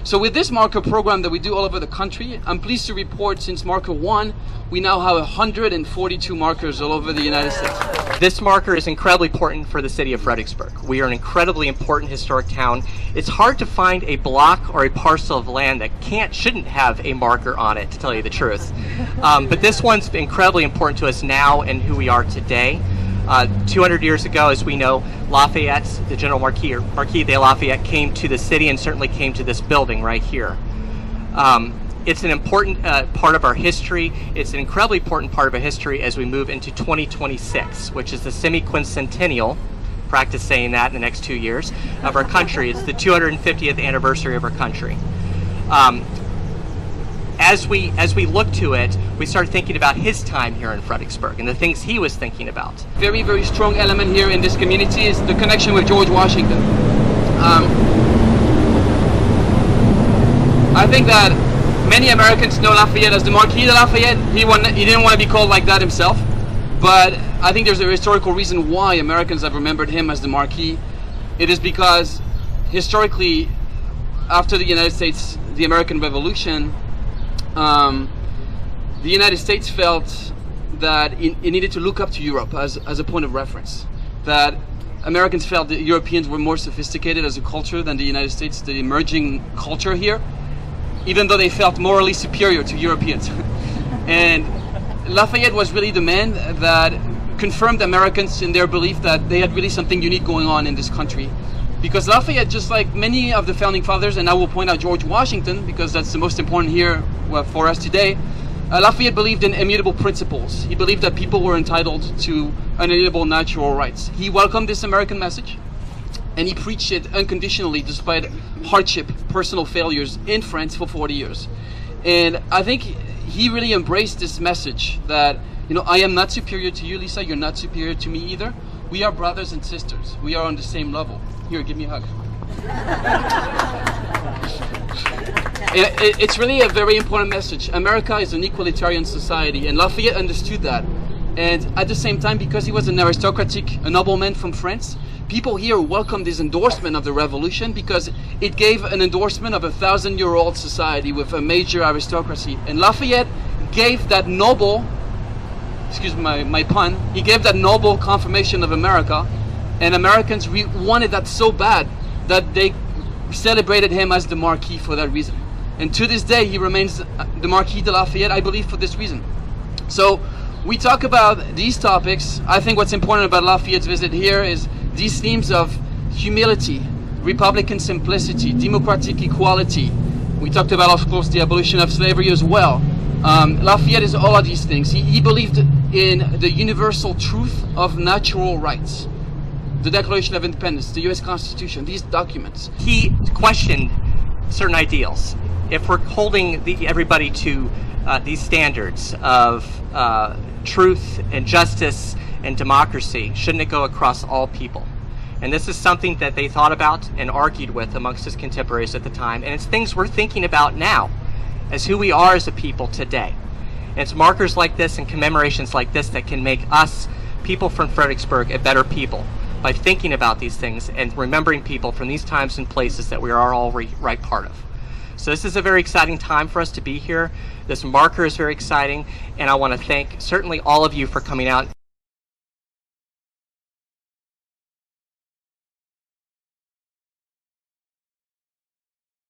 So with this marker program that we do all over the country, I'm pleased to report since marker 1, we now have 142 markers all over the United States. This marker is incredibly important for the city of Fredericksburg. We are an incredibly important historic town. It's hard to find a block or a parcel of land that shouldn't have a marker on it, to tell you the truth. But this one's incredibly important to us now and who we are today. 200 years ago, as we know, Lafayette, the General Marquis de Lafayette, came to the city and certainly came to this building right here. It's an important part of our history. It's an incredibly important part of our history as we move into 2026, which is the semi-quincentennial, practice saying that in the next 2 years, of our country. It's the 250th anniversary of our country. As we look to it, we start thinking about his time here in Fredericksburg and the things he was thinking about. Very, very strong element here in this community is the connection with George Washington. I think that many Americans know Lafayette as the Marquis de Lafayette. He didn't want to be called like that himself, but I think there's a historical reason why Americans have remembered him as the Marquis. It is because historically, after the American Revolution, the United States felt that it needed to look up to Europe as a point of reference. That Americans felt that Europeans were more sophisticated as a culture than the United States, the emerging culture here, even though they felt morally superior to Europeans. And Lafayette was really the man that confirmed Americans in their belief that they had really something unique going on in this country. Because Lafayette, just like many of the founding fathers, and I will point out George Washington, because that's the most important here for us today, Lafayette believed in immutable principles. He believed that people were entitled to unalienable natural rights. He welcomed this American message, and he preached it unconditionally despite hardship, personal failures in France for 40 years. And I think he really embraced this message that, I am not superior to you, Lisa, you're not superior to me either. We are brothers and sisters. We are on the same level. Here, give me a hug. It's really a very important message. America is an equalitarian society, and Lafayette understood that. And at the same time, because he was a nobleman from France, people here welcomed his endorsement of the revolution because it gave an endorsement of a 1,000-year-old society with a major aristocracy. And Lafayette gave that noble, excuse my pun, he gave that noble confirmation of America, and Americans wanted that so bad that they celebrated him as the Marquis for that reason. And to this day, he remains the Marquis de Lafayette, I believe, for this reason. So we talk about these topics. I think what's important about Lafayette's visit here is these themes of humility, Republican simplicity, democratic equality. We talked about, of course, the abolition of slavery as well. Lafayette is all of these things. He believed in the universal truth of natural rights. The Declaration of Independence, the U.S. Constitution, these documents. He questioned certain ideals. If we're holding everybody to these standards of truth and justice and democracy, shouldn't it go across all people? And this is something that they thought about and argued with amongst his contemporaries at the time, and it's things we're thinking about now as who we are as a people today. And it's markers like this and commemorations like this that can make us, people from Fredericksburg, a better people by thinking about these things and remembering people from these times and places that we are all right part of. So this is a very exciting time for us to be here. This marker is very exciting, and I want to thank certainly all of you for coming out.